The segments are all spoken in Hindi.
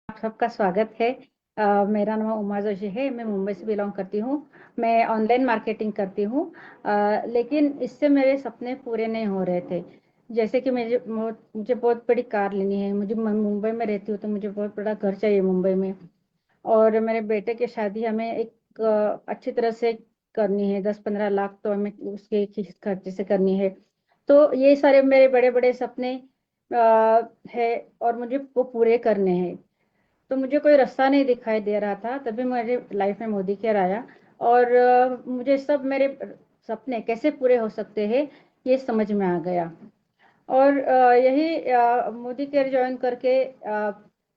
आप सबका स्वागत है। मेरा नाम उमा जोशी है। मैं मुंबई से बिलोंग करती हूँ। मैं ऑनलाइन मार्केटिंग करती हूँ। लेकिन इससे मेरे सपने पूरे नहीं हो रहे थे। जैसे कि मुझे बहुत बड़ी कार लेनी है। मैं मुंबई में रहती हूँ, तो मुझे बहुत बड़ा घर चाहिए मुंबई में। और मेरे बेटे की शादी हमें एक अच्छी तरह से करनी है। 10-15 लाख तो हमें उसके खर्चे से करनी है। तो ये सारे मेरे बड़े बड़े सपने है, और मुझे वो पूरे करने हैं। तो मुझे कोई रास्ता नहीं दिखाई दे रहा था, तभी मेरे लाइफ में मोदी केयर आया। और मुझे सब मेरे सपने कैसे पूरे हो सकते हैं, ये समझ में आ गया। और यही मोदी केयर ज्वाइन करके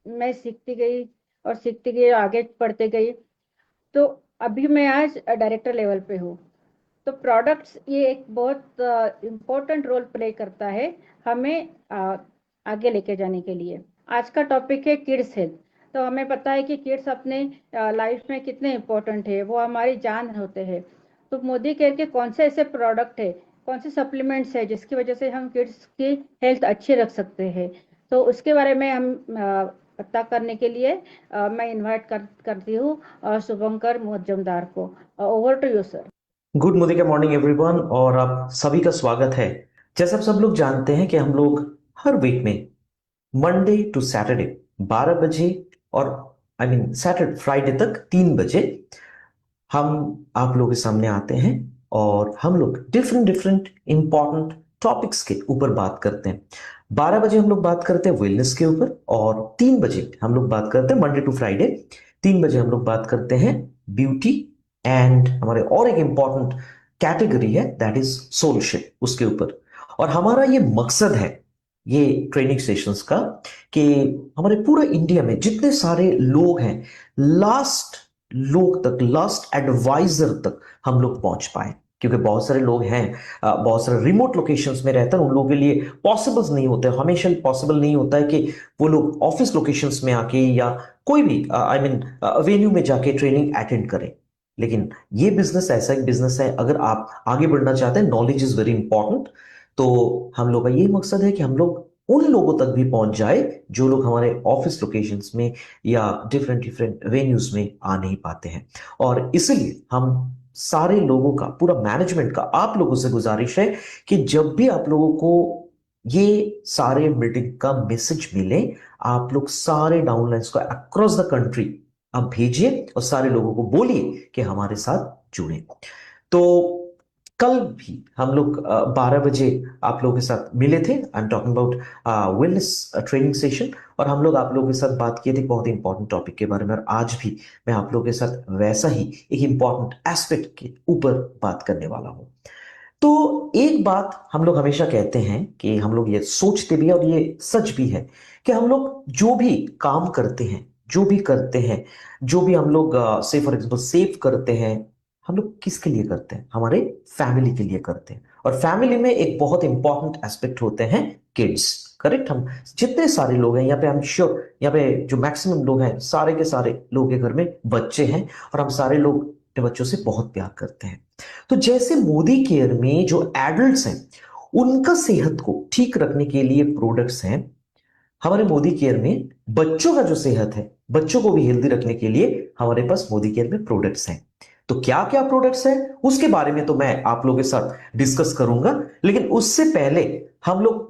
मैं सीखती गई और सीखती गई, आगे बढ़ते गई। तो अभी मैं आज डायरेक्टर लेवल पे हूँ। तो प्रोडक्ट्स ये एक बहुत इम्पोर्टेंट रोल प्ले करता है हमें आगे लेके जाने के लिए। आज का टॉपिक है किड्स हेल्थ। तो हमें पता है कि किड्स अपने लाइफ में कितने इम्पोर्टेंट है, वो हमारी जान होते हैं। तो मोदी केयर के कौन से ऐसे प्रोडक्ट है, कौन से सप्लीमेंट्स है जिसकी वजह से हम किड्स की हेल्थ अच्छी रख सकते हैं, तो उसके बारे में हम पता करने के लिए मैं इनवाइट करती हूँ शुभंकर मुजमदार को। Over to you sir. Good morning morning everyone और आप सभी का स्वागत है। जैसे आप सब लोग जानते हैं कि हम लोग हर वीक में मंडे टू सैटरडे 12 बजे और सैटरडे फ्राइडे तक 3 बजे हम आप लोगों के सामने आते हैं और हम लोग डिफरेंट डिफरेंट इंपॉर्टेंट टॉपिक्स के ऊपर बात करते हैं। 12 बजे हम लोग बात करते हैं वेलनेस के ऊपर और 3 बजे हम लोग बात करते हैं मंडे टू फ्राइडे। 3 बजे हम लोग बात करते हैं ब्यूटी एंड हमारे और एक इंपॉर्टेंट कैटेगरी है दैट इज सोल्यूशन उसके ऊपर। और हमारा ये मकसद है ये ट्रेनिंग सेशंस का कि हमारे पूरे इंडिया में जितने सारे लोग हैं लास्ट लोग तक लास्ट एडवाइजर तक हम लोग पहुंच पाए, क्योंकि बहुत सारे लोग हैं बहुत सारे रिमोट लोकेशंस में रहते हैं, उन लोगों के लिए पॉसिबल नहीं होता है, हमेशा पॉसिबल नहीं होता है कि वो लोग ऑफिस लोकेशंस में आके या कोई भी वेन्यू में जाके ट्रेनिंग अटेंड करें। लेकिन ये बिजनेस ऐसा एक बिजनेस है, अगर आप आगे बढ़ना चाहते हैं, नॉलेज इज वेरी इंपॉर्टेंट। तो हम लोग का ये मकसद है कि हम लोग उन लोगों तक भी पहुंच जाए जो लोग हमारे ऑफिस लोकेशंस में या डिफरेंट डिफरेंट वेन्यूज में आ नहीं पाते हैं। और इसलिए हम सारे लोगों का, पूरा मैनेजमेंट का आप लोगों से गुजारिश है कि जब भी आप लोगों को ये सारे मीटिंग का मैसेज मिले, आप लोग सारे डाउनलाइंस को अक्रॉस द कंट्री आप भेजिए और सारे लोगों को बोलिए कि हमारे साथ जुड़े। तो कल भी हम लोग 12 बजे आप लोगों के साथ मिले थे। I am talking about wellness training session, और हम लोग आप लोगों के साथ बात किए थे बहुत ही इंपॉर्टेंट टॉपिक के बारे में। और आज भी मैं आप लोगों के साथ वैसा ही एक इंपॉर्टेंट एस्पेक्ट के ऊपर बात करने वाला हूं। तो एक बात हम लोग हमेशा कहते हैं कि हम लोग ये सोचते भी हैं और ये सच भी है कि हम लोग जो भी काम करते हैं, जो भी करते हैं, जो भी हम लोग से फॉर एग्जाम्पल सेव करते हैं, हम लोग किसके लिए करते हैं? हमारे फैमिली के लिए करते हैं। और फैमिली में एक बहुत इंपॉर्टेंट एस्पेक्ट होते हैं किड्स। करेक्ट। हम जितने सारे लोग हैं यहाँ पे, आई एम श्योर यहाँ पे जो मैक्सिमम लोग हैं, सारे के सारे लोगों के घर में बच्चे हैं और हम सारे लोग अपने बच्चों से बहुत प्यार करते हैं। तो जैसे मोदी केयर में जो एडल्ट्स हैं उनका सेहत को ठीक रखने के लिए प्रोडक्ट्स हैं, हमारे मोदी केयर में बच्चों का जो सेहत है, बच्चों को भी हेल्दी रखने के लिए हमारे पास मोदी केयर में प्रोडक्ट्स हैं। तो क्या क्या प्रोडक्ट्स हैं उसके बारे में तो मैं आप लोगों के साथ डिस्कस करूंगा, लेकिन उससे पहले हम लोग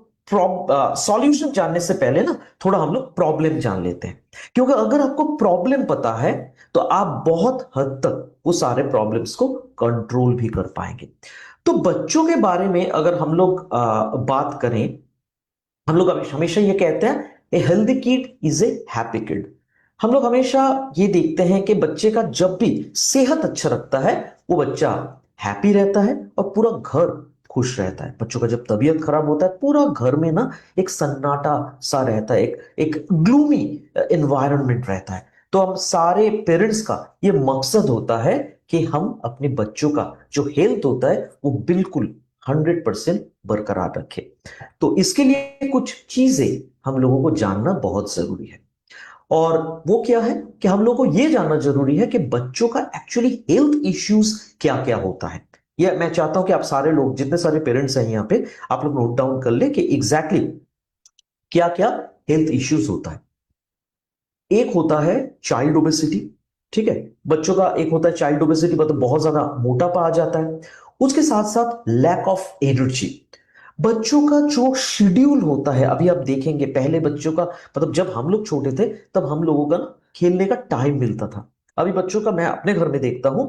सॉल्यूशन जानने से पहले ना थोड़ा हम लोग प्रॉब्लम जान लेते हैं। क्योंकि अगर आपको प्रॉब्लम पता है तो आप बहुत हद तक वो सारे प्रॉब्लम्स को कंट्रोल भी कर पाएंगे। तो बच्चों के बारे में अगर हम लोग बात करें, हम लोग हमेशा ये कहते हैं a healthy kid is a happy kid. हम लोग हमेशा ये देखते हैं कि बच्चे का जब भी सेहत अच्छा रखता है वो बच्चा हैप्पी रहता है और पूरा घर खुश रहता है। बच्चों का जब तबीयत खराब होता है पूरा घर में ना एक सन्नाटा सा रहता है, एक एक ग्लूमी एनवायरनमेंट रहता है। तो हम सारे पेरेंट्स का ये मकसद होता है कि हम अपने बच्चों का जो हेल्थ होता है वो बिल्कुल 100% बरकरार रखें। तो इसके लिए कुछ चीजें हम लोगों को जानना बहुत जरूरी है। और वो क्या है कि हम लोगों को यह जानना जरूरी है कि बच्चों का एक्चुअली हेल्थ इश्यूज क्या क्या होता है। यह मैं चाहता हूं कि आप सारे लोग, जितने सारे पेरेंट्स हैं यहाँ पे, आप लोग नोट डाउन कर ले कि एग्जैक्टली क्या क्या हेल्थ इश्यूज होता है। एक होता है चाइल्ड ओबेसिटी, ठीक है। बच्चों का एक होता है चाइल्ड ओबेसिटी, मतलब बहुत ज्यादा मोटापा आ जाता है। उसके साथ साथ लैक ऑफ एनर्जी। बच्चों का जो शेड्यूल होता है, अभी आप देखेंगे पहले बच्चों का, मतलब जब हम लोग छोटे थे तब हम लोगों का ना खेलने का टाइम मिलता था। अभी बच्चों का मैं अपने घर में देखता हूं,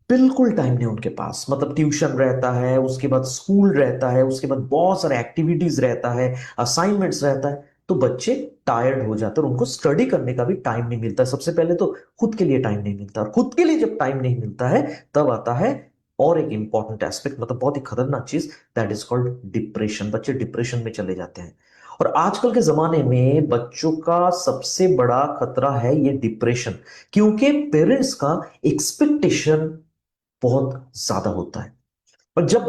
बिल्कुल टाइम नहीं उनके पास। मतलब ट्यूशन रहता है, उसके बाद स्कूल रहता है, उसके बाद बहुत सारे एक्टिविटीज रहता है, असाइनमेंट्स रहता है। तो बच्चे टायर्ड हो जाते हैं और उनको स्टडी करने का भी टाइम नहीं मिलता। सबसे पहले तो खुद के लिए टाइम नहीं मिलता, और खुद के लिए जब टाइम नहीं मिलता है तब आता है और एक इंपॉर्टेंट एस्पेक्ट, मतलब बहुत ही खतरनाक चीज, दैट इज कॉल्ड डिप्रेशन। बच्चे डिप्रेशन में चले जाते हैं। और आजकल के जमाने में बच्चों का सबसे बड़ा खतरा है ये डिप्रेशन, क्योंकि पेरेंट्स का एक्सपेक्टेशन बहुत ज्यादा होता है। और जब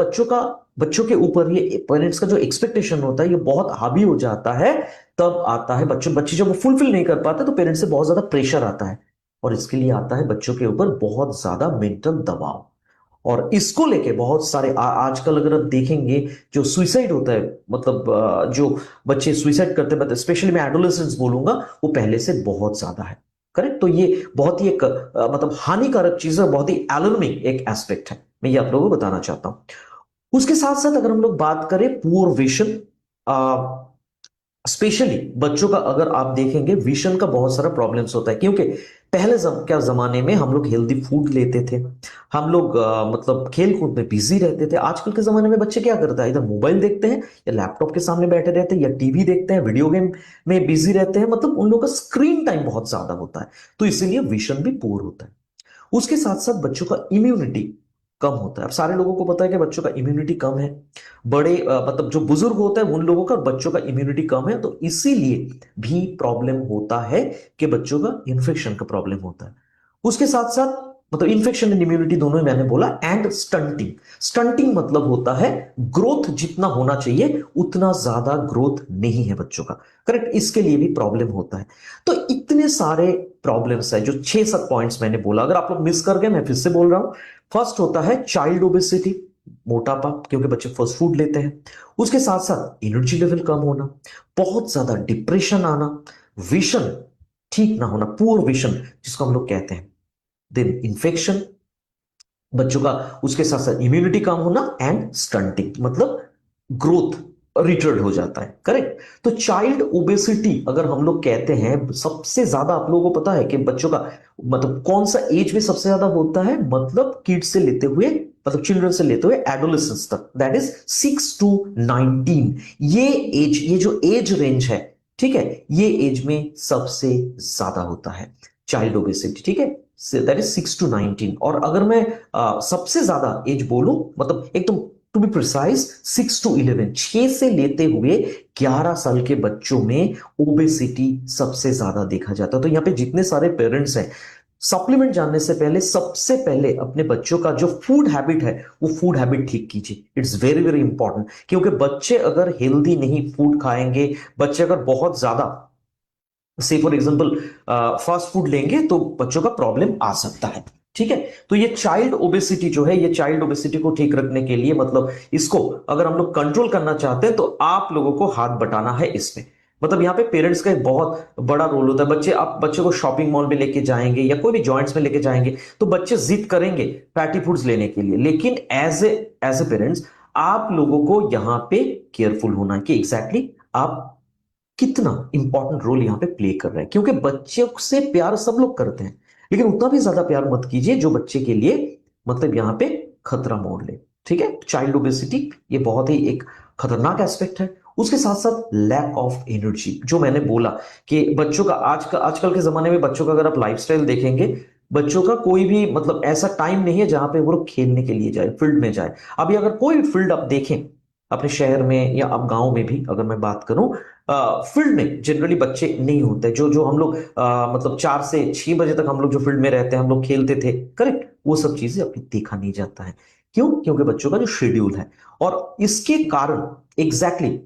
बच्चों के ऊपर ये पेरेंट्स का जो एक्सपेक्टेशन होता है ये बहुत हावी हो जाता है, तब आता है बच्चे बच्चे जब वो फुलफिल नहीं कर पाते तो पेरेंट्स से बहुत ज्यादा प्रेशर आता है। और इसके लिए आता है बच्चों के ऊपर बहुत ज्यादा मेंटल दबाव। और इसको लेके बहुत सारे आजकल अगर आप देखेंगे जो सुइसाइड होता है, मतलब जो बच्चे सुइसाइड करते हैं, स्पेशली मैं एडोलेसेंस बोलूंगा, वो पहले से बहुत ज्यादा है। करेक्ट। तो ये बहुत ही एक मतलब हानिकारक चीज है, बहुत ही अलार्मिंग एक एस्पेक्ट है। मैं ये आप लोगों को बताना चाहता हूं। उसके साथ साथ अगर हम लोग बात करें पुअर विजन, स्पेशली बच्चों का अगर आप देखेंगे विजन का बहुत सारा प्रॉब्लम्स होता है, क्योंकि पहले क्या जमाने में हम लोग हेल्दी फूड लेते थे, हम लोग मतलब खेल कूद में बिजी रहते थे। आजकल के जमाने में बच्चे क्या करते हैं, इधर मोबाइल देखते हैं या लैपटॉप के सामने बैठे रहते हैं या टीवी देखते हैं, वीडियो गेम में बिजी रहते हैं, मतलब उन लोगों का स्क्रीन टाइम बहुत ज्यादा होता है। तो इसीलिए विजन भी पुअर होता है। उसके साथ साथ बच्चों का इम्यूनिटी कम होता है। अब सारे लोगों को पता है कि बच्चों का इम्यूनिटी कम है। बड़े मतलब जो बुजुर्ग होते हैं उन लोगों का, बच्चों का इम्यूनिटी कम है, तो इसीलिए भी प्रॉब्लम होता है कि बच्चों का इन्फेक्शन का प्रॉब्लम होता है। उसके साथ साथ मतलब इन्फेक्शन एंड इम्यूनिटी दोनों ही मैंने बोला। एंड स्टंटिंग, स्टंटिंग मतलब होता है ग्रोथ जितना होना चाहिए उतना ज्यादा ग्रोथ नहीं है बच्चों का। करेक्ट। इसके लिए भी प्रॉब्लम होता है। तो इतने सारे प्रॉब्लम्स है, जो 6-7 पॉइंट्स मैंने बोला, अगर आप लोग मिस कर गए मैं फिर से बोल रहा हूं। फर्स्ट होता है चाइल्ड ओबेसिटी, मोटापा, क्योंकि बच्चे फास्ट फूड लेते हैं। उसके साथ साथ एनर्जी लेवल कम होना, बहुत ज्यादा डिप्रेशन आना, विजन ठीक ना होना, पुअर विजन जिसको हम लोग कहते हैं, देन इन्फेक्शन बच्चों का, उसके साथ साथ इम्यूनिटी कम होना, एंड स्टंटिंग मतलब ग्रोथ रिटर्ड हो जाता है। करेक्ट। तो चाइल्ड ओबेसिटी अगर हम लोग कहते हैं, सबसे ज्यादा आप लोगों को पता है कि बच्चों का मतलब कौन सा एज में सबसे ज्यादा होता है, मतलब किड्स से लेते हुए, मतलब चिल्ड्रन से लेते हुए एडोलेसेंस तक, दैट इज 6 to 19। ये एज, ये जो एज रेंज है, ठीक है, ये एज में सबसे ज्यादा होता है चाइल्ड ओबेसिटी, ठीक है। That is 6 to 19। और अगर मैं सबसे ज्यादा एज बोलूं, मतलब एकदम टू बी प्रिसाइज, 6 to 11, 6 से लेते हुए 11 साल के बच्चों में ओबेसिटी सबसे ज्यादा देखा जाता है। तो यहाँ पे जितने सारे पेरेंट्स हैं, सप्लीमेंट जानने से पहले सबसे पहले अपने बच्चों का जो फूड हैबिट है वो फूड हैबिट ठीक कीजिए। इट्स वेरी वेरी इंपॉर्टेंट, क्योंकि बच्चे अगर हेल्दी नहीं फूड खाएंगे, बच्चे अगर बहुत ज्यादा से फॉर एग्जांपल फास्ट फूड लेंगे तो बच्चों का प्रॉब्लम आ सकता है। ठीक है। तो ये चाइल्ड ओबेसिटी जो है, ये चाइल्ड ओबेसिटी को ठीक रखने के लिए, मतलब इसको अगर हम लोग कंट्रोल करना चाहते हैं तो आप लोगों को हाथ बटाना है इसमें। मतलब यहाँ पे पेरेंट्स का एक बहुत बड़ा रोल होता है। बच्चे, आप बच्चे को शॉपिंग मॉल में लेके जाएंगे या कोई भी जॉइंट्स में लेके जाएंगे तो बच्चे जिद करेंगे फैटी फूड्स लेने के लिए, लेकिन एज ए पेरेंट्स आप लोगों को यहाँ पे केयरफुल होना है कि एग्जैक्टली आप कितना इंपॉर्टेंट रोल यहां पे प्ले कर रहा है। क्योंकि बच्चों से प्यार सब लोग करते हैं, लेकिन उतना भी ज्यादा प्यार मत कीजिए जो बच्चे के लिए मतलब यहां पे खतरा मोड़ ले। ठीक है। चाइल्ड ओबेसिटी ये बहुत ही एक खतरनाक एस्पेक्ट है। उसके साथ साथ लैक ऑफ एनर्जी, जो मैंने बोला कि बच्चों का आजकल के जमाने में बच्चों का अगर आप लाइफस्टाइल देखेंगे, बच्चों का कोई भी मतलब ऐसा टाइम नहीं है जहां पे वो लोग खेलने के लिए जाए, फील्ड में जाए। अभी अगर कोई भी फील्ड आप देखें अपने शहर में या अब गांव में भी अगर मैं बात करूं, फील्ड में जनरली बच्चे नहीं होते। जो जो हम लोग मतलब 4 से 6 बजे तक हम लोग जो फील्ड में रहते हैं, हम लोग खेलते थे, करेक्ट, वो सब चीजें अभी देखा नहीं जाता है। क्यों? क्योंकि बच्चों का जो शेड्यूल है, और इसके कारण एग्जैक्टली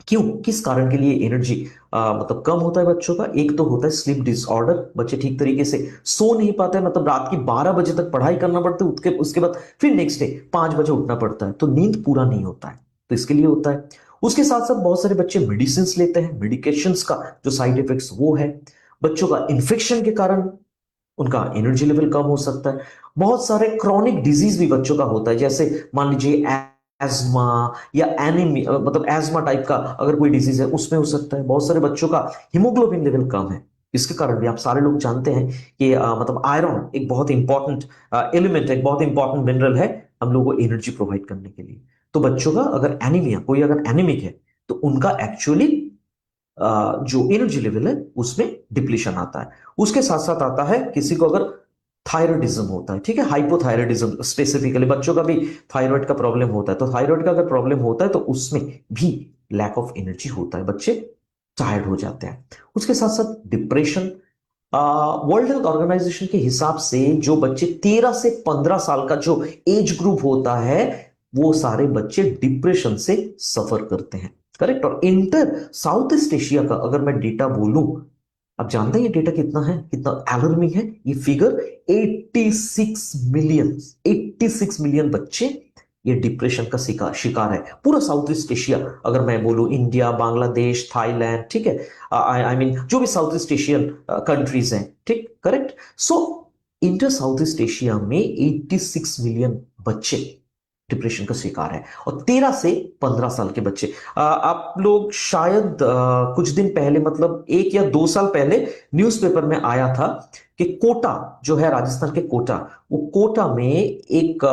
क्यों, किस कारण के लिए एनर्जी मतलब कम होता है बच्चों का, एक तो होता है स्लीप डिसऑर्डर। बच्चे ठीक तरीके से सो नहीं पाते, मतलब रात की 12 बजे तक पढ़ाई करना पड़ता है, उसके बाद फिर नेक्स्ट डे 5 बजे उठना पड़ता है, तो नींद पूरा नहीं होता है, तो इसके लिए होता है। उसके साथ साथ बहुत सारे बच्चे मेडिसिन लेते हैं, मेडिकेशंस का जो साइड इफेक्ट्स वो है। बच्चों का इन्फेक्शन के कारण उनका एनर्जी लेवल कम हो सकता है। बहुत सारे क्रॉनिक डिजीज भी बच्चों का होता है, जैसे मान लीजिए एस्मा या एनीमी, मतलब एस्मा टाइप का अगर कोई डिजीज है उसमें हो सकता है। बहुत सारे बच्चों का हीमोग्लोबिन लेवल कम है, इसके कारण भी आप सारे लोग जानते हैं कि मतलब आयरन एक बहुत इंपॉर्टेंट एलिमेंट है, एक बहुत इंपॉर्टेंट मिनरल है हम लोगों को एनर्जी प्रोवाइड करने के लिए। तो बच्चों का अगर एनीमिया, कोई अगर एनीमिक है, तो उनका एक्चुअली जो एनर्जी लेवल है उसमें डिप्लीशन आता है। उसके साथ साथ आता है किसी को अगर थायराइडिज्म होता है, ठीक है, हाइपोथायराइडिज्म स्पेसिफिकली बच्चों का भी थायराइड का प्रॉब्लम होता है, तो थायराइड का अगर प्रॉब्लम होता है तो उसमें भी लैक ऑफ एनर्जी होता है, बच्चे टायर्ड हो जाते हैं। उसके साथ साथ डिप्रेशन, वर्ल्ड हेल्थ ऑर्गेनाइजेशन के हिसाब से जो बच्चे 13 से 15 साल का जो एज ग्रुप होता है वो सारे बच्चे डिप्रेशन से सफर करते हैं, करेक्ट। और इंटर साउथ ईस्ट एशिया का अगर मैं डेटा बोलूं, आप जानते हैं ये डेटा कितना है, कितना अलार्मिंग है ये फिगर। 86 मिलियन, 86 मिलियन बच्चे ये डिप्रेशन का शिकार शिकार है, पूरा साउथ ईस्ट एशिया। अगर मैं बोलूं इंडिया, बांग्लादेश, थाईलैंड, ठीक है, आई मीन जो भी साउथ ईस्ट एशियन कंट्रीज हैं, ठीक, करेक्ट। सो इंटर साउथ ईस्ट एशिया में 86 मिलियन बच्चे डिप्रेशन का शिकार है, और 13 से 15 साल के बच्चे। आप लोग शायद कुछ दिन पहले, मतलब 1 या 2 साल पहले न्यूज़पेपर में आया था कि कोटा जो है, राजस्थान के कोटा, वो कोटा में एक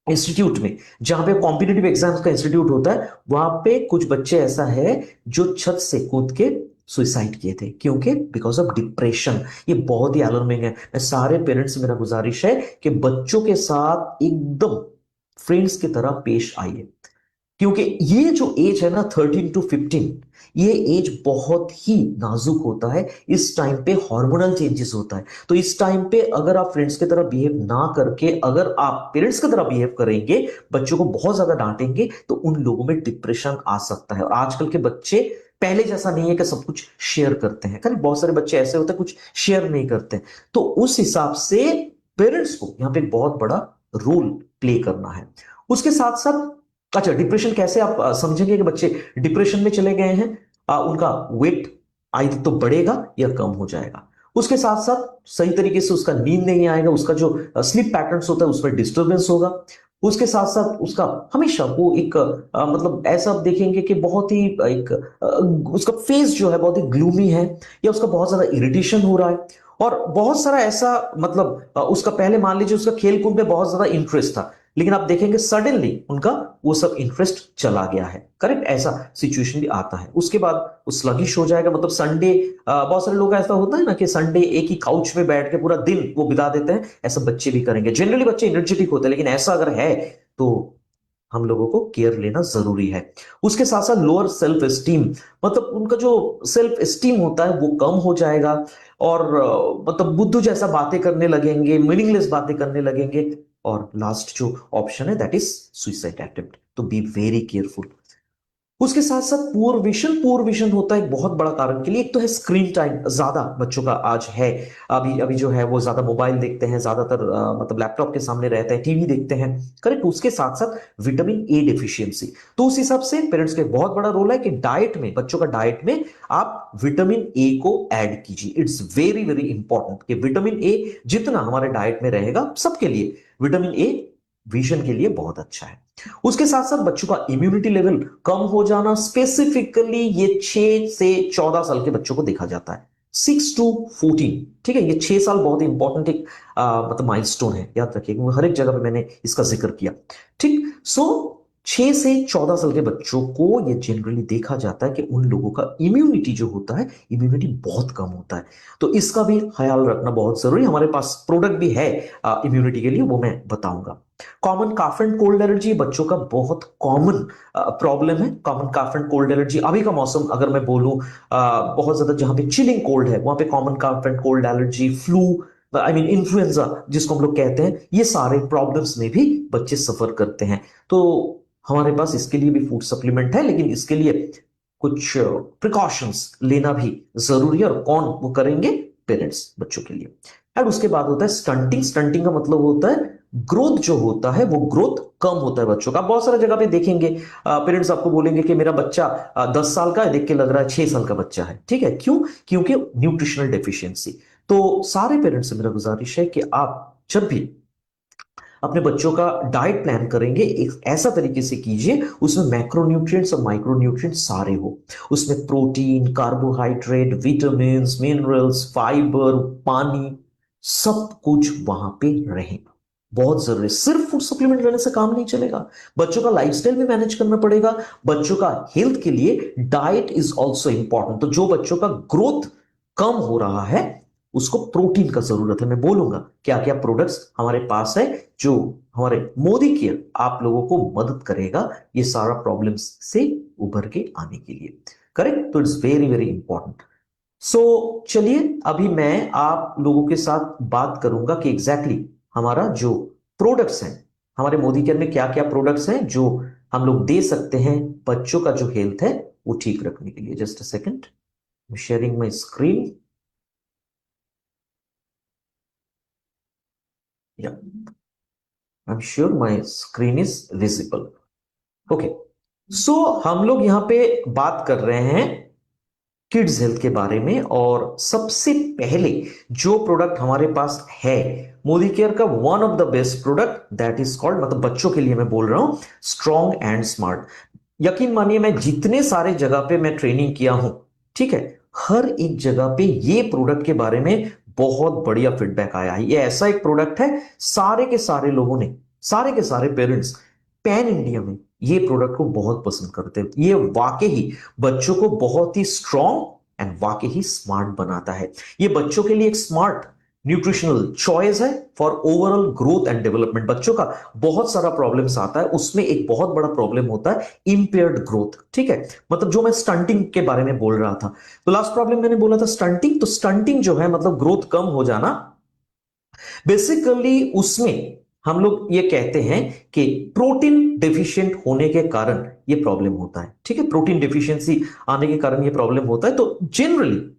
इंस्टीट्यूट में, जहां पे कॉम्पिटिटिव एग्जाम्स का इंस्टीट्यूट होता है, वहां पे कुछ बच्चे ऐसा है जो छत से कूद के सुइसाइड किए थे, क्योंकि बिकॉज ऑफ डिप्रेशन। ये बहुत ही अलार्मिंग है। मैं सारे पेरेंट्स से मेरा गुजारिश है कि बच्चों के साथ एकदम फ्रेंड्स की तरह पेश आइए, क्योंकि ये जो एज है ना, 13 to 15, ये एज बहुत ही नाजुक होता है। इस टाइम पे हार्मोनल चेंजेस होता है, तो इस टाइम पे अगर आप फ्रेंड्स की तरह बिहेव ना करके अगर आप पेरेंट्स की तरह बिहेव करेंगे, बच्चों को बहुत ज्यादा डांटेंगे, तो उन लोगों में डिप्रेशन आ सकता है। और आजकल के बच्चे पहले जैसा नहीं है कि सब कुछ शेयर करते हैं, करेक्ट। बहुत सारे बच्चे ऐसे होते हैं कुछ शेयर नहीं करते, तो उस हिसाब से पेरेंट्स को यहाँ पे एक बहुत बड़ा रोल प्ले करना है। उसके साथ साथ, अच्छा, डिप्रेशन कैसे आप समझेंगे कि बच्चे डिप्रेशन में चले गए हैं? उनका वेट आइए तो बढ़ेगा या कम हो जाएगा। उसके साथ साथ सही तरीके से उसका नींद नहीं आएगा, उसका जो स्लीप पैटर्न्स होता है उसमें डिस्टरबेंस होगा। उसके साथ साथ उसका हमेशा वो एक मतलब ऐसा आप देखेंगे कि बहुत ही एक उसका फेस जो है बहुत ही ग्लूमी है, या उसका बहुत ज्यादा इरिटेशन हो रहा है। और बहुत सारा ऐसा, मतलब उसका पहले मान लीजिए उसका खेल कूद में बहुत ज्यादा इंटरेस्ट था, लेकिन आप देखेंगे सडनली उनका वो सब इंटरेस्ट चला गया है, करेक्ट। ऐसा सिचुएशन भी आता है। उसके बाद वो स्लगिश हो जाएगा, मतलब संडे, बहुत सारे लोग ऐसा होता है ना कि संडे एक ही काउच में बैठ के पूरा दिन वो बिता देते हैं, ऐसा बच्चे भी करेंगे। जनरली बच्चे एनर्जेटिक होते हैं, लेकिन ऐसा अगर है तो हम लोगों को केयर लेना जरूरी है। उसके साथ साथ लोअर सेल्फ एस्टीम, मतलब उनका जो सेल्फ एस्टीम होता है वो कम हो जाएगा, और मतलब बुद्धू जैसा बातें करने लगेंगे, मीनिंगलेस बातें करने लगेंगे। और लास्ट जो ऑप्शन है दैट इज सुइसाइड अटेम्प्ट, तो बी वेरी केयरफुल। उसके साथ साथ पुअर विजन होता है एक बहुत बड़ा कारण के लिए। एक तो है स्क्रीन टाइम, ज्यादा बच्चों का आज है, अभी अभी जो है वो ज्यादा मोबाइल देखते हैं, ज्यादातर मतलब लैपटॉप के सामने रहते हैं, टीवी देखते हैं, करेक्ट। उसके साथ साथ विटामिन ए डिफिशियंसी, तो उस हिसाब से पेरेंट्स का एक बहुत बड़ा रोल है कि डाइट में, बच्चों का डाइट में आप विटामिन ए को ऐड कीजिए। इट्स वेरी वेरी इंपॉर्टेंट कि विटामिन ए जितना हमारे डाइट में रहेगा सबके लिए, विटामिन ए विजन के लिए बहुत अच्छा है। उसके साथ साथ बच्चों का इम्यूनिटी लेवल कम हो जाना, स्पेसिफिकली ये 6 से 14 साल के बच्चों को देखा जाता है, 6 to 14, ठीक है। ये 6 साल बहुत ही इंपॉर्टेंट एक मतलब माइलस्टोन है, याद रखिए, हर एक जगह पे मैंने इसका जिक्र किया, ठीक। सो 6 से 14 साल के बच्चों को ये जनरली देखा जाता है कि उन लोगों का इम्यूनिटी जो होता है, इम्यूनिटी बहुत कम होता है, तो इसका भी ख्याल रखना बहुत जरूरी है। हमारे पास प्रोडक्ट भी है इम्यूनिटी के लिए, वो मैं बताऊंगा। Common calf and cold allergy बच्चों का बहुत कॉमन प्रॉब्लम है। Common calf and cold allergy, अभी का मौसम अगर मैं बोलूं, बहुत ज्यादा जहां पे चिलिंग कोल्ड है वहां पे common calf and cold allergy, flu, I mean influenza जिसको हम लोग कहते हैं, ये सारे प्रॉब्लम्स में भी बच्चे सफर करते हैं। तो हमारे पास इसके लिए भी फूड सप्लीमेंट है, लेकिन इसके लिए कुछ प्रिकॉशंस लेना भी जरूरी है, और कौन वो करेंगे? पेरेंट्स बच्चों के लिए। और उसके बाद होता है स्टंटिंग। स्टंटिंग का मतलब होता है ग्रोथ जो होता है वो ग्रोथ कम होता है बच्चों का। बहुत सारे जगह पे देखेंगे पेरेंट्स आपको बोलेंगे कि मेरा बच्चा 10 साल का है, देख के लग रहा है 6 साल का बच्चा है। ठीक है, क्यों? क्योंकि न्यूट्रिशनल डेफिशिएंसी। तो सारे पेरेंट्स से मेरा गुजारिश है कि आप जब भी अपने बच्चों का डाइट प्लान करेंगे एक ऐसा तरीके से कीजिए उसमें मैक्रोन्यूट्रिएंट्स और माइक्रोन्यूट्रिएंट्स सारे हो। उसमें protein, carbohydrate, vitamin, minerals, fibre, पानी, सब कुछ वहां पे रहे। बहुत जरूरी है। सिर्फ फूड सप्लीमेंट लेने से काम नहीं चलेगा, बच्चों का लाइफस्टाइल भी मैनेज करना पड़ेगा। बच्चों का हेल्थ के लिए डाइट इज ऑल्सो इंपॉर्टेंट। तो जो बच्चों का ग्रोथ कम हो रहा है उसको प्रोटीन का जरूरत है। मैं बोलूंगा क्या क्या प्रोडक्ट्स हमारे पास है जो हमारे मोदी केयर आप लोगों को मदद करेगा ये सारा प्रॉब्लम्स से उभर के आने के लिए। करेक्ट? तो इट्स वेरी वेरी इंपॉर्टेंट। सो चलिए अभी मैं आप लोगों के साथ बात करूंगा कि एग्जैक्टली हमारा जो प्रोडक्ट्स हैं हमारे मोदी केयर में क्या क्या प्रोडक्ट्स हैं जो हम लोग दे सकते हैं बच्चों का जो हेल्थ है वो ठीक रखने के लिए। Just a second, sharing my screen. या I am sure my screen is visible. Okay, so हम लोग यहां पे बात कर रहे हैं किड्स हेल्थ के बारे में। और सबसे पहले जो प्रोडक्ट हमारे पास है मोदी केयर का one of the best product that is called, मतलब बच्चों के लिए मैं बोल रहा हूं, स्ट्रॉन्ग एंड स्मार्ट। यकीन मानिए मैं जितने सारे जगह पे मैं ट्रेनिंग किया हूं, ठीक है, हर एक जगह पे ये प्रोडक्ट के बारे में बहुत बढ़िया फीडबैक आया है। ये ऐसा एक प्रोडक्ट है सारे के सारे लोगों ने, सारे के सारे पेरेंट्स पैन इंडिया में ये प्रोडक्ट को बहुत पसंद करते हैं। ये वाकई ही बच्चों को बहुत ही स्ट्रॉन्ग एंड वाकई ही स्मार्ट बनाता है। ये बच्चों के लिए एक स्मार्ट न्यूट्रिशनल चॉइस है for overall growth and development. बच्चों का बहुत सारा प्रॉब्लम्स आता है, उसमें एक बहुत बड़ा प्रॉब्लम होता है इंपेयर्ड ग्रोथ। ठीक है, मतलब जो मैं स्टंटिंग के बारे में बोल रहा था, तो लास्ट प्रॉब्लम मैंने बोला था स्टंटिंग। तो स्टंटिंग जो है मतलब ग्रोथ कम हो जाना, बेसिकली उसमें हम लोग ये कहते हैं कि प्रोटीन डेफिशिएंट होने के कारण ये प्रॉब्लम होता है। ठीक है, प्रोटीन डेफिशिएंसी आने के कारण ये प्रॉब्लम होता है। तो जनरली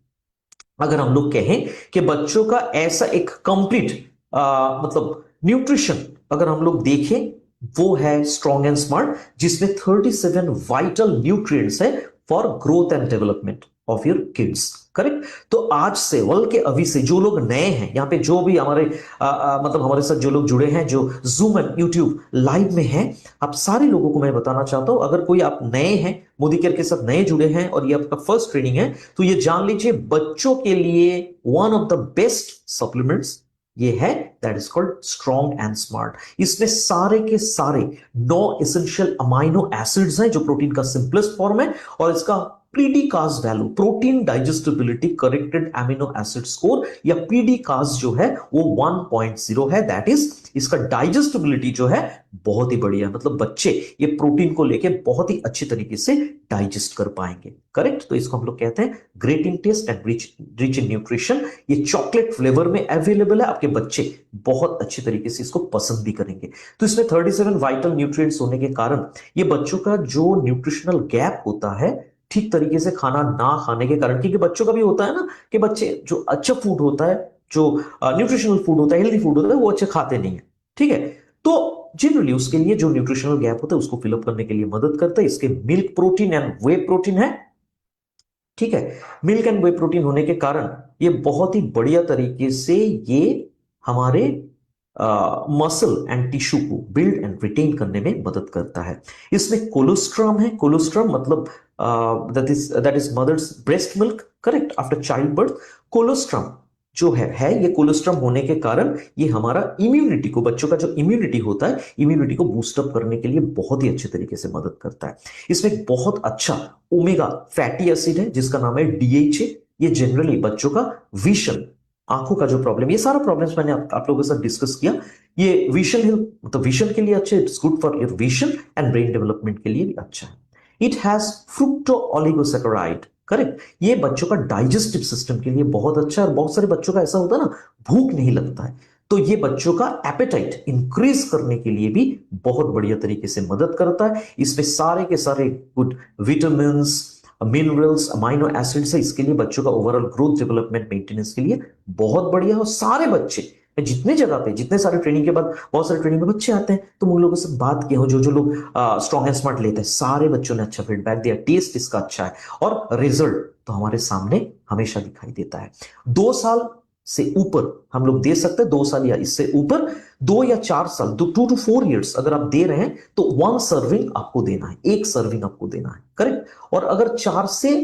अगर हम लोग कहें कि बच्चों का ऐसा एक कंप्लीट मतलब न्यूट्रिशन अगर हम लोग देखें वो है स्ट्रॉन्ग एंड स्मार्ट, जिसमें 37 वाइटल न्यूट्रिएंट्स है for growth and development of your kids. Correct? तो आज से वल के अभी से जो लोग नए हैं यहाँ पे, जो भी हमारे मतलब हमारे साथ जो लोग जुड़े हैं, जो जूम एंड यूट्यूब लाइव में हैं, आप सारे लोगों को मैं बताना चाहता हूं, अगर कोई आप नए हैं मोदी केयर के साथ नए जुड़े हैं और ये आपका फर्स्ट ट्रेनिंग है, तो ये जान लीजिए बच्चों के लिए one of the best supplements ये है, that is called strong and smart. इसमें सारे के सारे 9 एसेंशियल अमाइनो एसिड्स हैं जो प्रोटीन का सिंपलेस्ट फॉर्म है, और इसका PDCAAS value, protein digestibility corrected amino acid score या पीडीकास जो है वो 1.0 है। दैट इज इसका डाइजेस्टिबिलिटी जो है बहुत ही बढ़िया, मतलब बच्चे ये प्रोटीन को लेके बहुत ही अच्छी तरीके से डाइजेस्ट कर पाएंगे। करेक्ट? तो इसको हम लोग कहते हैं great in taste and rich in nutrition. ये चॉकलेट फ्लेवर में अवेलेबल है, आपके बच्चे बहुत अच्छी तरीके से इसको पसंद भी करेंगे। तो इसमें 37 वाइटल न्यूट्रिएंट्स होने के कारण ये बच्चों का जो न्यूट्रिशनल गैप होता है ठीक तरीके से खाना ना खाने के कारण, क्योंकि बच्चों का भी होता है ना कि बच्चे जो अच्छा फूड होता है, जो न्यूट्रिशनल फूड होता है, हेल्दी फूड होता है, वो अच्छे खाते नहीं है। ठीक है, तो जनरली उसके लिए जो न्यूट्रिशनल गैप होता है उसको फिलअप करने के लिए मदद करता है। इसके milk protein and way protein है। ठीक है, मिल्क एंड वे प्रोटीन होने के कारण ये बहुत ही बढ़िया तरीके से ये हमारे मसल एंड टिश्यू को बिल्ड एंड रिटेन करने में मदद करता है। इसमें कोलोस्ट्रम है। कोलोस्ट्रम मतलब that is mother's breast milk. Correct? After child birth colostrum जो है ये कोलोस्ट्रम होने के कारण ये हमारा इम्यूनिटी को, बच्चों का जो इम्यूनिटी होता है, इम्यूनिटी को बूस्टअप करने के लिए बहुत ही अच्छे तरीके से मदद करता है। इसमें एक बहुत अच्छा ओमेगा फैटी एसिड है जिसका नाम है डीएचए। ये जनरली बच्चों का विजन, आंखों का जो प्रॉब्लम, ये सारा प्रॉब्लम्स मैंने आप लोगों के साथ डिस्कस किया। ये विजन मतलब विजन के लिए अच्छा है, it's good for your vision and brain development के लिए भी अच्छा है। It has fructo oligosaccharide. Correct? ये बच्चों का डाइजेस्टिव सिस्टम के लिए बहुत अच्छा है। और बहुत सारे बच्चों का ऐसा होता है ना, भूख नहीं लगता है, तो ये बच्चों का एपेटाइट इंक्रीज करने के लिए भी बहुत बढ़िया तरीके से मदद करता है। इसमें सारे के सारे good vitamin, minerals, amino acids है। इसके लिए बच्चों का ओवरऑल ग्रोथ डेवलपमेंट मेंटेनेंस के लिए बहुत बढ़िया। और सारे बच्चे मैं जितने जगह पे जितने सारे ट्रेनिंग के बाद बहुत सारे ट्रेनिंग में बच्चे आते हैं तो उन लोगों से बात किया हूं, जो जो लोग स्ट्रॉन्ग एंड स्मार्ट लेते हैं, सारे बच्चों ने अच्छा फीडबैक दिया, टेस्ट इसका अच्छा है और रिजल्ट तो हमारे सामने हमेशा दिखाई देता है। 2 साल से ऊपर हम लोग दे सकते हैं, 2 साल या इससे ऊपर, 2 या 4 साल, 2 to 4 years अगर आप दे रहे हैं तो 1 सर्विंग आपको देना है, 1 सर्विंग आपको देना है, करेक्ट। और अगर 4 से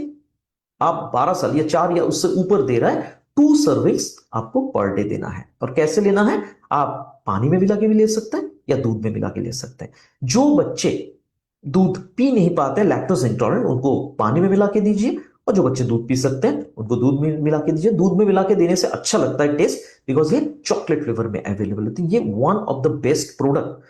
आप 12 साल या 4 या उससे ऊपर दे रहा है, 2 सर्विंग्स आपको पर डे देना है। और कैसे लेना है, आप पानी में मिला के भी ले सकते हैं या दूध में मिला के ले सकते हैं। जो बच्चे दूध पी नहीं पाते, लैक्टोज इंटॉलरेंट, उनको पानी में मिला के दीजिए, और जो बच्चे दूध पी सकते हैं उनको दूध में मिला के दीजिए। दूध में मिला के देने से अच्छा लगता है टेस्ट, बिकॉज ये चॉकलेट फ्लेवर में अवेलेबल होती है। ये one of the best product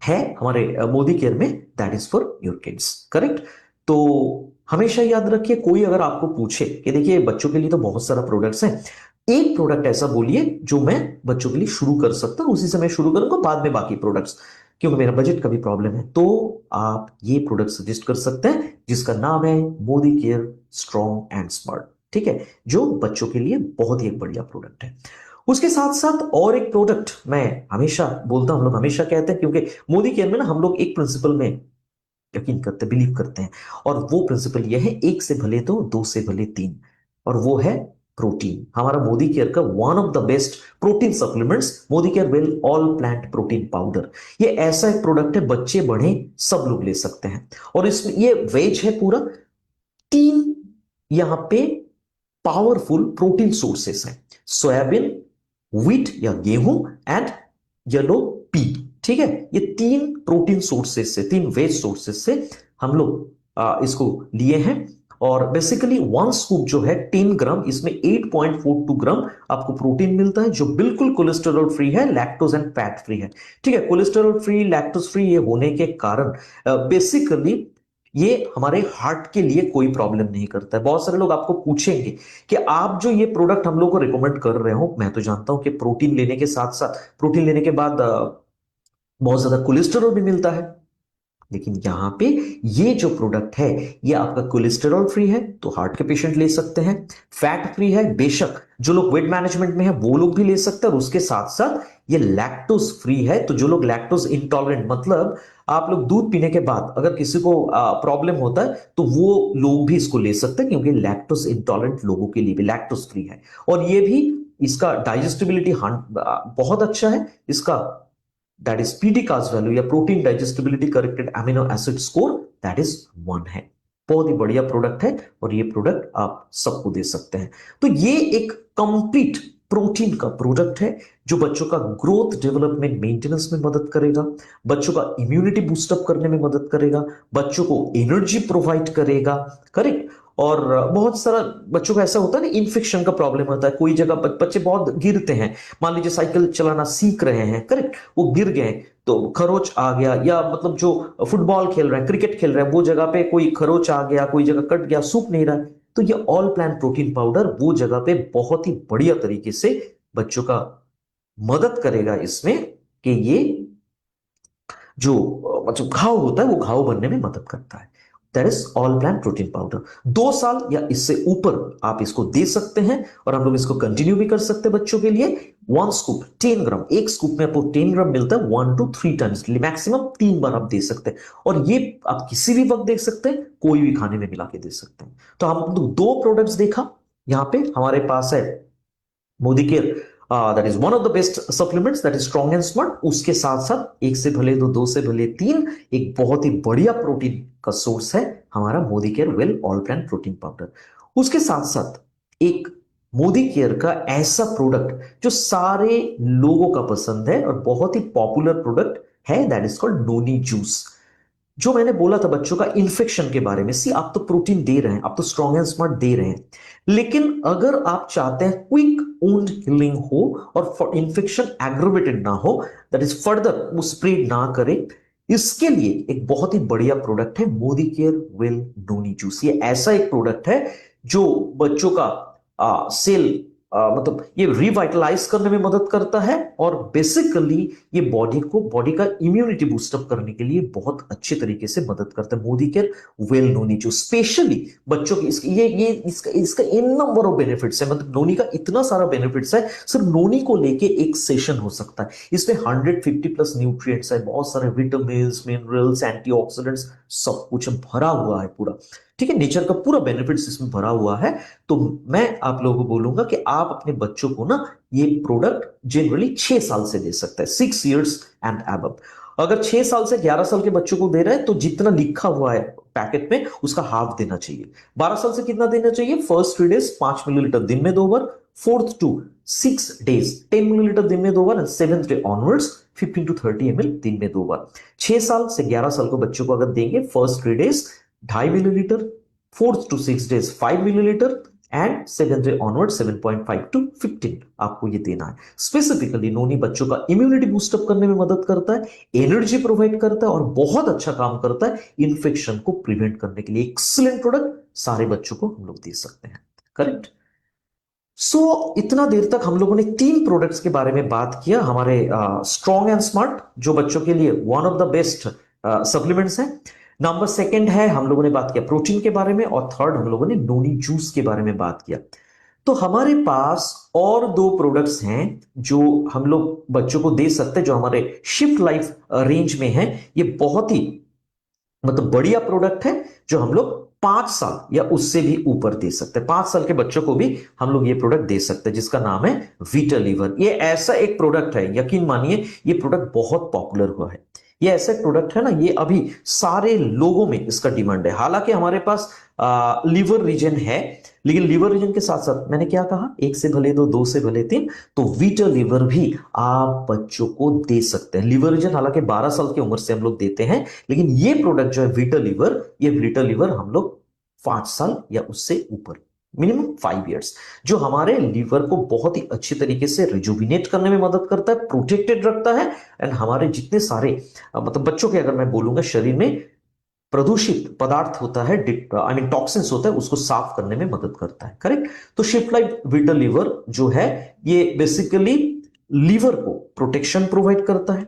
है हमारे मोदी केयर में, that is for your kids, correct. तो हमेशा याद रखिए, कोई अगर आपको पूछे कि देखिए बच्चों के लिए तो बहुत सारा प्रोडक्ट्स हैं, एक प्रोडक्ट ऐसा बोलिए जो मैं बच्चों के लिए शुरू कर सकता हूं, उसी से मैं शुरू करूंगा, बाद में बाकी प्रोडक्ट्स, क्योंकि मेरा बजट का भी प्रॉब्लम है। तो आप ये प्रोडक्ट सजेस्ट कर सकते हैं जिसका नाम है Modi care strong and smart, ठीक है, जो बच्चों के लिए बहुत ही एक बढ़िया प्रोडक्ट है। उसके साथ साथ और एक प्रोडक्ट मैं हमेशा बोलता हूं, हम लोग हमेशा कहते हैं, क्योंकि मोदी केयर में ना हम लोग एक प्रिंसिपल में यकीन करते, बिलीव करते हैं, और वो प्रिंसिपल ये है, एक से भले दो, दो से भले तीन, और वो है प्रोटीन। हमारा मोदी केयर का one of the best protein supplements, Modi care well all plant protein powder. ये ऐसा एक प्रोडक्ट है, बच्चे बड़े सब लोग ले सकते हैं, और इसमें ये वेज है पूरा। 3 यहां पे पावरफुल प्रोटीन सोर्सेस हैं, सोयाबीन, व्हीट या गेहूं, एंड येलो पी, ठीक है। ये 3 प्रोटीन सोर्सेस से 3 वेज सोर्सेस से हम लोग इसको लिए हैं। और बेसिकली 1 स्कूप जो है 10 ग्राम, इसमें 8.42 ग्राम आपको प्रोटीन मिलता है, जो बिल्कुल कोलेस्टेरॉल फ्री है, लैक्टोज एंड फैट फ्री है, ठीक है। कोलेस्टेरॉल फ्री, लैक्टोज फ्री ये होने के कारण बेसिकली ये हमारे हार्ट के लिए कोई प्रॉब्लम नहीं करता है। बहुत सारे लोग आपको पूछेंगे कि आप जो ये प्रोडक्ट हम लोग को रिकमेंड कर रहे हो, मैं तो जानता हूं कि प्रोटीन लेने के साथ साथ, प्रोटीन लेने के बाद बहुत ज्यादा कोलेस्टेरॉल भी मिलता है, लेकिन यहां पे ये जो प्रोडक्ट है ये आपका कोलेस्टेरॉल फ्री है, तो हार्ट के पेशेंट ले सकते हैं। फैट फ्री है, बेशक जो लोग वेट मैनेजमेंट में है वो लोग भी ले सकते हैं, और उसके साथ साथ ये लैक्टोज फ्री है, तो जो लोग लैक्टोज इंटॉलरेंट, मतलब आप लोग दूध पीने के बाद अगर किसी को प्रॉब्लम होता है तो वो लोग भी इसको ले सकते हैं, क्योंकि लैक्टोज इंटॉलरेंट लोगों के लिए भी लैक्टोज फ्री है। और ये भी, इसका डाइजेस्टिबिलिटी बहुत अच्छा है, इसका दैट इज पीडीकास वैल्यू या protein digestibility corrected amino acid score, that is 1 है। बहुत ही बढ़िया प्रोडक्ट है, और ये प्रोडक्ट आप सबको दे सकते हैं। तो ये एक कंप्लीट प्रोटीन का प्रोडक्ट है, जो बच्चों का ग्रोथ डेवलपमेंट मेंटेनेंस में मदद करेगा, बच्चों का इम्यूनिटी बूस्टअप करने में मदद करेगा, बच्चों को एनर्जी प्रोवाइड करेगा, करेक्ट। और बहुत सारा बच्चों का ऐसा होता है ना, इन्फेक्शन का प्रॉब्लम होता है, कोई जगह बच्चे बहुत गिरते हैं, मान लीजिए साइकिल चलाना सीख रहे हैं, करेक्ट, वो गिर गए तो खरोच आ गया, या मतलब जो फुटबॉल खेल रहे हैं, क्रिकेट खेल रहे हैं, वो जगह पे कोई खरोच आ गया, कोई जगह कट गया, सूख नहीं रहा है, तो ये ऑल प्लांट प्रोटीन पाउडर वो जगह पे बहुत ही बढ़िया तरीके से बच्चों का मदद करेगा इसमें, कि ये जो मतलब घाव होता है वो घाव बनने में मदद करता है। That is all plant protein powder. 2 साल या इससे ऊपर आप इसको दे सकते हैं, और हम लोग इसको कंटिन्यू भी कर सकते हैं बच्चों के लिए। 1 स्कूप 10 ग्राम, एक स्कूप में आपको 10 ग्राम मिलता है, 1 to 3 टाइम्स, मैक्सिमम 3 बार आप दे सकते हैं, और ये आप किसी भी वक्त दे सकते हैं, कोई भी खाने में मिला के दे सकते हैं। तो हम लोग 2 प्रोडक्ट्स देखा, यहां पे हमारे पास है Modi care, that is one of the best supplements, that is strong and smart. उसके साथ साथ एक से भले दो, दो से भले तीन, एक बहुत ही बढ़िया प्रोटीन का सोर्स है हमारा Modi care well all plant protein powder. उसके साथ साथ एक मोदी केयर का ऐसा प्रोडक्ट जो सारे लोगों का पसंद है और बहुत ही पॉपुलर प्रोडक्ट है, that is called noni juice. जो मैंने बोला था बच्चों का इन्फेक्शन के बारे में, सी आप तो प्रोटीन दे रहे हैं, आप तो स्ट्रॉन्ग एंड स्मार्ट दे रहे हैं, लेकिन अगर आप चाहते हैं क्विक वुंड हीलिंग हो और इन्फेक्शन एग्रोवेटेड ना हो, दैट इज फर्दर वो स्प्रेड ना करे, इसके लिए एक बहुत ही बढ़िया प्रोडक्ट है Modi care well noni juice. ये ऐसा एक प्रोडक्ट है जो बच्चों का सेल मतलब ये रिवाइटलाइज करने में मदद करता है और बेसिकली ये बॉडी का इम्यूनिटी बूस्टअप करने के लिए बहुत अच्छे तरीके से मदद करता है। मोदी केयर वेल नोनी, जो स्पेशली बच्चों की ये इसका इसका इन नंबर ऑफ बेनिफिट्स है, मतलब नोनी का इतना सारा बेनिफिट्स है। सिर्फ नोनी को लेके एक सेशन हो सकता है। इसमें 150 प्लस न्यूट्रिएंट्स है, बहुत सारे विटामिन मिनरल्स एंटीऑक्सीडेंट्स सब कुछ भरा हुआ है पूरा। ठीक है, नेचर का पूरा बेनिफिट्स इसमें भरा हुआ है। तो मैं आप लोगों को बोलूंगा कि आप अपने बच्चों को ना ये प्रोडक्ट जनरली 6 साल से दे सकते हैं, 6 years एंड अबव। अगर 6 साल से 11 साल के बच्चों को दे रहे हैं तो जितना लिखा हुआ है पैकेट में उसका हाफ देना चाहिए। 12 साल से कितना देना चाहिए? फर्स्ट 3 days 5 मिलीलीटर दिन में 2 बार, फोर्थ टू 6 days 10 मिलीलीटर दिन में 2 बार, seventh day onwards 15 to 30 ml दिन में 2 बार। 6 साल से 11 साल के बच्चों को अगर देंगे first 3 days 2.5 millilitre, fourth to 6 days 5 millilitre and seventh day onward 7.5 to 15 आपको ये देना है। स्पेसिफिकली नोनी बच्चों का इम्यूनिटी बूस्टअप करने में मदद करता है, एनर्जी प्रोवाइड करता है और बहुत अच्छा काम करता है इन्फेक्शन को प्रिवेंट करने के लिए। एक्सीलेंट प्रोडक्ट, सारे बच्चों को हम लोग दे सकते हैं। करेक्ट। इतना देर तक हम लोगों ने 3 प्रोडक्ट्स के बारे में बात किया, हमारे स्ट्रॉन्ग एंड स्मार्ट, जो बच्चों के लिए one of the best supplements हैं। नंबर सेकंड है हम लोगों ने बात किया प्रोटीन के बारे में, और थर्ड हम लोगों ने नोनी जूस के बारे में बात किया। तो हमारे पास और 2 प्रोडक्ट्स हैं जो हम लोग बच्चों को दे सकते हैं, जो हमारे शिफ्ट लाइफ रेंज में है। ये बहुत ही मतलब बढ़िया प्रोडक्ट है जो हम लोग 5 साल या उससे भी ऊपर दे सकते हैं। 5 साल के बच्चों को भी हम लोग ये प्रोडक्ट दे सकते हैं, जिसका नाम है वीटा लीवर। ये ऐसा एक प्रोडक्ट है, यकीन मानिए ये प्रोडक्ट बहुत पॉपुलर हुआ है। ये ऐसा प्रोडक्ट है ना, ये अभी सारे लोगों में इसका डिमांड है। हालांकि हमारे पास लीवर रीजन है, लेकिन लीवर रीजन के साथ साथ मैंने क्या कहा, 1 से भले 2, 2 से भले 3, तो वीटा लीवर भी आप बच्चों को दे सकते हैं। लीवर रीजन हालांकि 12 साल की उम्र से हम लोग देते हैं, लेकिन ये प्रोडक्ट जो है वीटा लीवर, ये वीटा लीवर हम लोग 5 साल या उससे ऊपर, मिनिमम 5 years, जो हमारे लीवर को बहुत ही अच्छी तरीके से रिजुविनेट करने में मदद करता है, प्रोटेक्टेड रखता है एंड हमारे जितने सारे मतलब बच्चों के अगर मैं बोलूंगा शरीर में प्रदूषित पदार्थ होता है, आई मीन टॉक्सिन्स होता है, उसको साफ करने में मदद करता है। करेक्ट। तो शिफ्ट लाइफ वीटा लीवर जो है ये बेसिकली लीवर को प्रोटेक्शन प्रोवाइड करता है,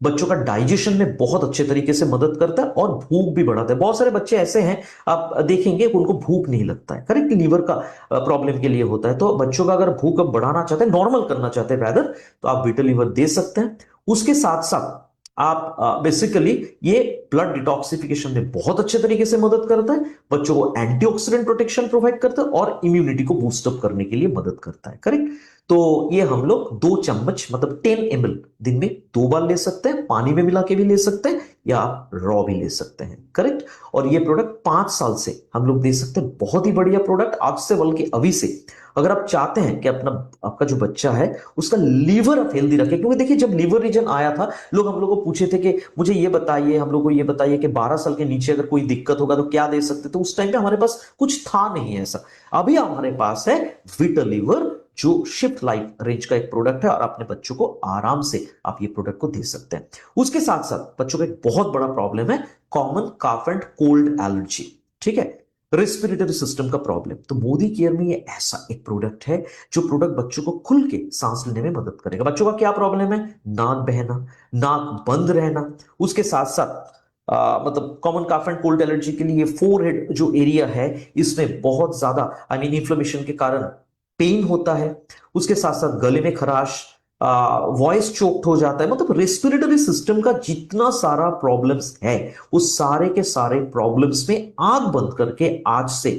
बच्चों का डाइजेशन में बहुत अच्छे तरीके से मदद करता है और भूख भी बढ़ाता है। बहुत सारे बच्चे ऐसे हैं आप देखेंगे कि उनको भूख नहीं लगता है, करेक्ट, लीवर का प्रॉब्लम के लिए होता है। तो बच्चों का अगर भूख अब बढ़ाना चाहते हैं, नॉर्मल करना चाहते हैं रैदर, तो आप वीटा लीवर दे सकते हैं। उसके साथ साथ आप बेसिकली ये ब्लड डिटॉक्सिफिकेशन में बहुत अच्छे तरीके से मदद करता है, बच्चों को एंटीऑक्सीडेंट प्रोटेक्शन प्रोवाइड करता है और इम्यूनिटी को बूस्टअप करने के लिए मदद करता है। करेक्ट। तो ये हम लोग 2 चम्मच मतलब 10 ml दिन में 2 बार ले सकते हैं, पानी में मिला के भी ले सकते हैं या आप रॉ भी ले सकते हैं। करेक्ट। और ये प्रोडक्ट 5 साल से हम लोग दे सकते हैं, बहुत ही बढ़िया प्रोडक्ट। आज से बल्कि अभी से अगर आप चाहते हैं कि अपना आपका जो बच्चा है उसका लीवर आप हेल्दी रखें, क्योंकि देखिए जब लीवर रीजन आया था लोग हम लोग को पूछे थे कि मुझे ये बताइए, हम लोग को ये बताइए कि 12 साल के नीचे अगर कोई दिक्कत होगा तो क्या दे सकते, तो उस टाइम पे हमारे पास कुछ था नहीं ऐसा। अभी हमारे पास है वीटा लीवर, जो शिफ्ट लाइफ रेंज का एक प्रोडक्ट है और अपने बच्चों को आराम से आप ये प्रोडक्ट को दे सकते हैं। उसके साथ साथ बच्चों का एक बहुत बड़ा प्रॉब्लम है common calf and cold allergy, ठीक है, रेस्पिरेटरी सिस्टम का प्रॉब्लम। तो मोदी केयर में ये ऐसा एक प्रोडक्ट है जो प्रोडक्ट बच्चों को खुल के सांस लेने में मदद करेगा। बच्चों का क्या प्रॉब्लम है? नाक बहना, नाक बंद रहना। उसके साथ साथ मतलब common calf and cold allergy के लिए फोरहेड जो एरिया है इसमें बहुत ज्यादा आई मीन इन्फ्लेमेशन के कारण पेन होता है। उसके साथ साथ गले में खराश, वॉइस चोक्ड हो जाता है, मतलब रेस्पिरेटरी सिस्टम का जितना सारा प्रॉब्लम्स है उस सारे के सारे प्रॉब्लम्स में आंख बंद करके आज से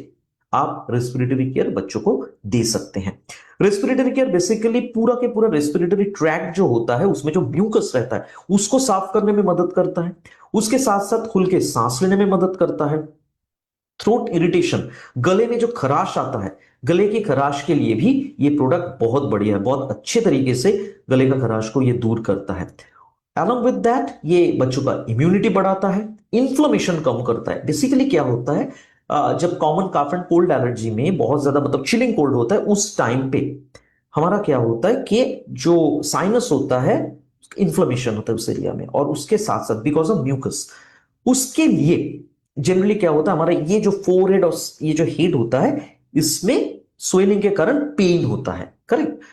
आप रेस्पिरेटरी केयर बच्चों को दे सकते हैं। रेस्पिरेटरी केयर बेसिकली पूरा के पूरा रेस्पिरेटरी ट्रैक्ट जो होता है उसमें जो म्यूकस रहता है उसको साफ करने में मदद करता है। उसके साथ साथ खुल के सांस लेने में मदद करता है। थ्रोट इरिटेशन, गले में जो खराश आता है, गले की खराश के लिए भी ये प्रोडक्ट बहुत बढ़िया है, बहुत अच्छे तरीके से गले का खराश को ये दूर करता है। अलॉन्ग विद दैट ये बच्चों का इम्यूनिटी बढ़ाता है, इन्फ्लेमेशन कम करता है। बेसिकली क्या होता है जब common calf and cold allergy में बहुत ज्यादा मतलब चिलिंग कोल्ड होता है उस टाइम पे हमारा क्या होता है कि जो साइनस होता है इन्फ्लेमेशन होता है उस एरिया में, और उसके साथ साथ बिकॉज ऑफ म्यूकस उसके लिए जनरली क्या होता है हमारा ये जो फोरहेड और ये जो हेड होता है इसमें स्वेलिंग के कारण पेन होता है, करेक्ट।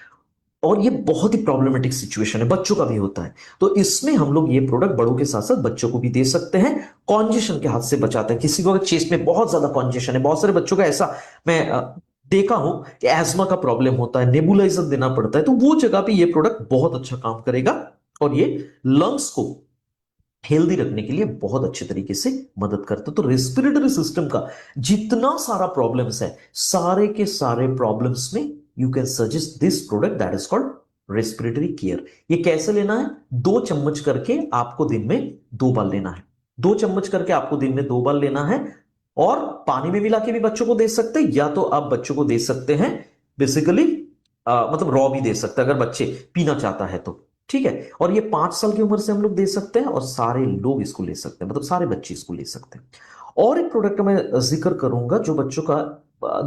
और ये बहुत ही प्रॉब्लमेटिक सिचुएशन है, बच्चों का भी होता है। तो इसमें हम लोग ये प्रोडक्ट बड़ों के साथ साथ बच्चों को भी दे सकते हैं। कॉन्जेशन के हाथ से बचाता है। किसी को अगर चेस्ट में बहुत ज्यादा कॉन्जेशन है, बहुत सारे बच्चों का ऐसा मैं देखा हूं कि एस्मा का प्रॉब्लम होता है, नेबुलाइजर देना पड़ता है, तो वो जगह पे ये प्रोडक्ट बहुत अच्छा काम करेगा। और ये लंग्स को हेल्दी रखने के लिए बहुत अच्छे तरीके से मदद करता है। तो रेस्पिरेटरी सिस्टम का जितना सारा प्रॉब्लम्स है, सारे के सारे प्रॉब्लम्स में you can suggest this product that is called respiratory care. ये कैसे लेना है? 2 चम्मच करके आपको दिन में 2 बार लेना है। 2 चम्मच करके आपको दिन में 2 बार लेना है। और पानी में मिला के भी बच्चों को दे सकते हैं, या तो आप बच्चों को दे सकते हैं बेसिकली, मतलब रॉ भी दे सकते हैं अगर बच्चे पीना चाहता है तो, ठीक है। और ये 5 साल की उम्र से हम लोग दे सकते हैं, और सारे लोग इसको ले सकते हैं, मतलब सारे बच्चे इसको ले सकते हैं। और एक प्रोडक्ट का मैं जिक्र करूंगा जो बच्चों का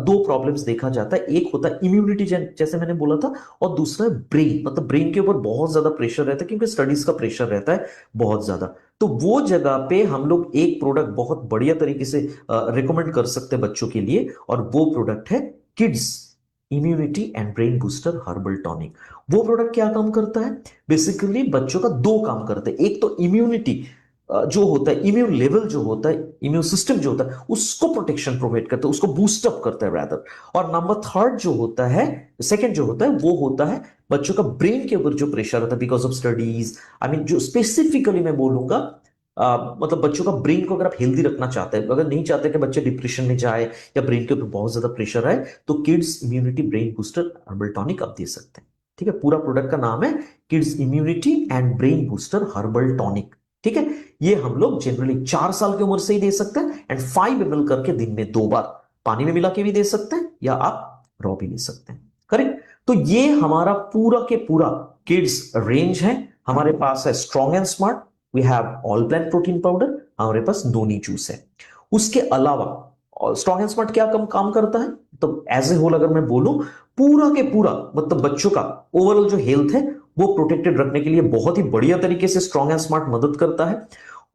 2 प्रॉब्लम्स देखा जाता है। एक होता है इम्यूनिटी, जैसे मैंने बोला था, और दूसरा है ब्रेन, मतलब ब्रेन के ऊपर बहुत ज्यादा प्रेशर रहता है क्योंकि स्टडीज का प्रेशर रहता है बहुत ज्यादा। तो वो जगह पे हम लोग एक प्रोडक्ट बहुत बढ़िया तरीके से रिकमेंड कर सकते हैं बच्चों के लिए, और वो प्रोडक्ट है kids immunity and brain booster herbal tonic. वो प्रोडक्ट क्या काम करता है? बेसिकली बच्चों का 2 काम करते हैं। एक तो इम्यूनिटी जो होता है, इम्यून लेवल जो होता है, इम्यून सिस्टम जो होता है, उसको प्रोटेक्शन प्रोवाइड करता है, उसको बूस्टअप करता है रैदर। और नंबर थर्ड जो होता है, सेकंड जो होता है, वो होता है बच्चों का ब्रेन के ऊपर जो प्रेशर होता है because of studies, I mean जो स्पेसिफिकली मैं बोलूंगा, मतलब बच्चों का ब्रेन को अगर आप हेल्दी रखना चाहते हैं, अगर नहीं चाहते कि बच्चे डिप्रेशन में जाए या ब्रेन के ऊपर बहुत ज्यादा प्रेशर आए, तो kids immunity brain booster herbal tonic आप दे सकते हैं। ठीक है, पूरा प्रोडक्ट का नाम है kids immunity and brain booster herbal tonic. ठीक है, ये हम लोग जनरली 4 साल की उम्र से ही दे सकते हैं, एंड 5 ml करके दिन में 2 बार पानी में मिला के भी दे सकते हैं, या आप रॉ भी ले सकते हैं, करेक्ट। तो ये हमारा पूरा के पूरा किड्स रेंज है। हमारे पास है strong and smart, we have all plant protein powder, हमारे पास नोनी जूस है। उसके अलावा स्ट्रॉन्ग एंड स्मार्ट क्या कम काम करता है, तो एज ए होल अगर मैं बोलूं, पूरा के पूरा मतलब बच्चों का ओवरऑल जो हेल्थ है वो प्रोटेक्टेड रखने के लिए बहुत ही बढ़िया तरीके से स्ट्रॉन्ग एंड स्मार्ट मदद करता है।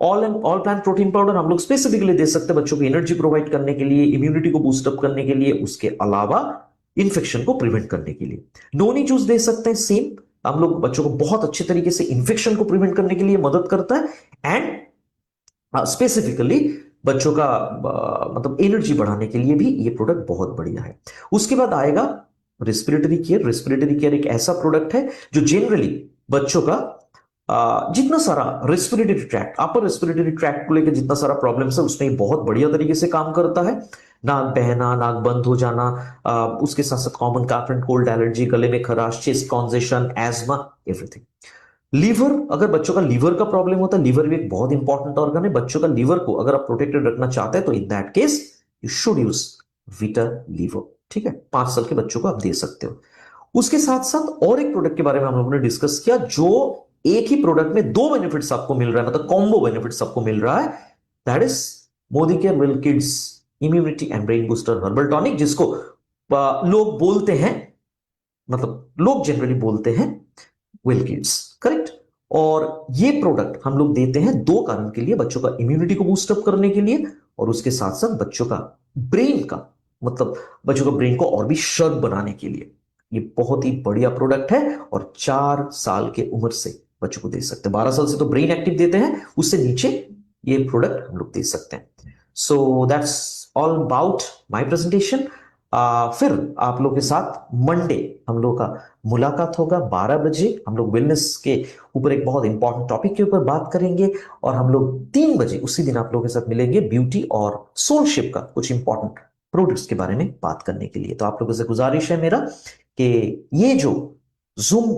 ऑल प्लांट प्रोटीन पाउडर हम लोग स्पेसिफिकली दे सकते हैं बच्चों को एनर्जी प्रोवाइड करने के लिए, इम्यूनिटी को बूस्टअप करने के लिए, उसके अलावा इन्फेक्शन को प्रिवेंट करने के लिए। नोनी जूस दे सकते हैं, सेम हम लोग बच्चों को बहुत अच्छे तरीके से इन्फेक्शन को प्रिवेंट करने के लिए मदद करता है। एंड स्पेसिफिकली बच्चों का मतलब एनर्जी बढ़ाने के लिए भी ये प्रोडक्ट बहुत बढ़िया है। उसके बाद आएगा रेस्पिरेटरी केयर। रेस्पिरेटरी केयर एक ऐसा प्रोडक्ट है जो जनरली बच्चों का जितना सारा respiratory tract, upper respiratory tract को लेकर जितना सारा प्रॉब्लम्स है, उसमें बहुत बढ़िया तरीके से काम करता है। नाक बहना, नाक बंद हो जाना, उसके साथ साथ common cough and cold allergy, गले में खराश, chest congestion, asthma, everything. Liver, अगर बच्चों का लीवर का प्रॉब्लम होता है, लीवर भी एक बहुत इंपॉर्टेंट ऑर्गन है, बच्चों का लीवर को अगर आप प्रोटेक्टेड रखना चाहते हैं तो in that case you should use vita liver. ठीक है, 5 साल के बच्चों को आप दे सकते हो। उसके साथ साथ और एक प्रोडक्ट के बारे में हम लोगों ने डिस्कस किया, जो एक ही प्रोडक्ट में 2 बेनिफिट्स आपको मिल रहा है, मतलब कॉम्बो बेनिफिट्स आपको मिल रहा है, that is Modi care will kids immunity and brain booster herbal tonic, जिसको लोग बोलते हैं, मतलब लोग जनरली बोलते हैं विल किड्स, करेक्ट। और ये प्रोडक्ट हम लोग देते हैं 2 कारण के लिए, बच्चों का इम्यूनिटी को बूस्टअप करने के लिए, और उसके साथ साथ बच्चों का ब्रेन का, मतलब बच्चों का ब्रेन को और भी शार्प बनाने के लिए। ये बहुत ही बढ़िया प्रोडक्ट है, और 4 साल के उम्र से बच्चों को दे सकते हैं। 12 साल से तो ब्रेन एक्टिव देते हैं, उससे नीचे ये प्रोडक्ट हम लोग दे सकते हैं। So that's all about my presentation. फिर आप लोग के साथ मंडे हम लोग का मुलाकात होगा 12 बजे। हम लोग वेलनेस के ऊपर एक बहुत इंपॉर्टेंट टॉपिक के ऊपर बात करेंगे, और हम लोग 3 बजे उसी दिन आप लोगों के साथ मिलेंगे ब्यूटी और सोलशिप का कुछ इंपॉर्टेंट प्रोडक्ट्स के बारे में बात करने के लिए। तो आप लोगों से गुजारिश है मेरा कि ये जो जूम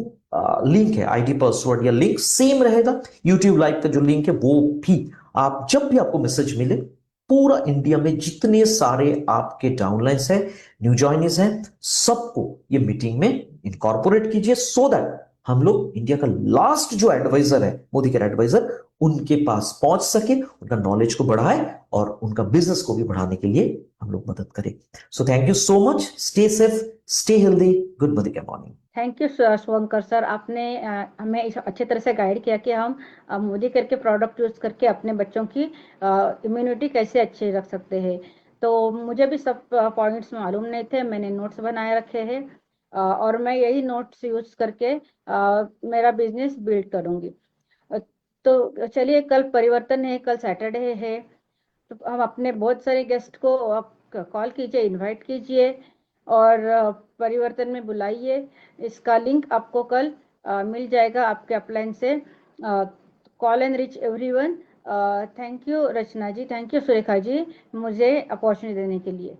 लिंक है, आईडी पासवर्ड या लिंक सेम रहेगा, यूट्यूब लाइव का जो लिंक है वो भी, आप जब भी आपको मैसेज मिले, पूरा इंडिया में जितने सारे आपके डाउनलाइंस है, न्यू ज्वाइनिस हैं, सबको ये मीटिंग में इनकॉर्पोरेट कीजिए, सो दैट हम लोग इंडिया का लास्ट जो एडवाइजर है, मोदी केयर एडवाइजर, उनके पास पहुंच सके, उनका नॉलेज को बढ़ाए और उनका बिजनेस को भी बढ़ाने के लिए हम लोग मदद करें। So thank you so much, stay safe, stay healthy, good Modi care morning. Thank you Shubhankar sir, आपने हमें इस अच्छे तरह से गाइड किया कि हम मोदी करके प्रोडक्ट यूज करके अपने बच्चों की इम्यूनिटी कैसे अच्छी रख सकते हैं। तो मुझे भी सब पॉइंट्स मालूम नहीं थे, मैंने नोट्स बनाए रखे हैं। और मैं यही नोट्स यूज करके मेरा बिजनेस बिल्ड करूंगी। अ, तो चलिए, कल परिवर्तन है, कल सैटरडे है, तो हम अपने बहुत सारे गेस्ट को आप कॉल कीजिए, इनवाइट कीजिए, और परिवर्तन में बुलाइए। इसका लिंक आपको कल मिल जाएगा आपके अपलाइन से। Call and reach everyone. Thank you Rachna ji, thank you Surekha ji, मुझे अपॉर्चुनिटी देने के लिए।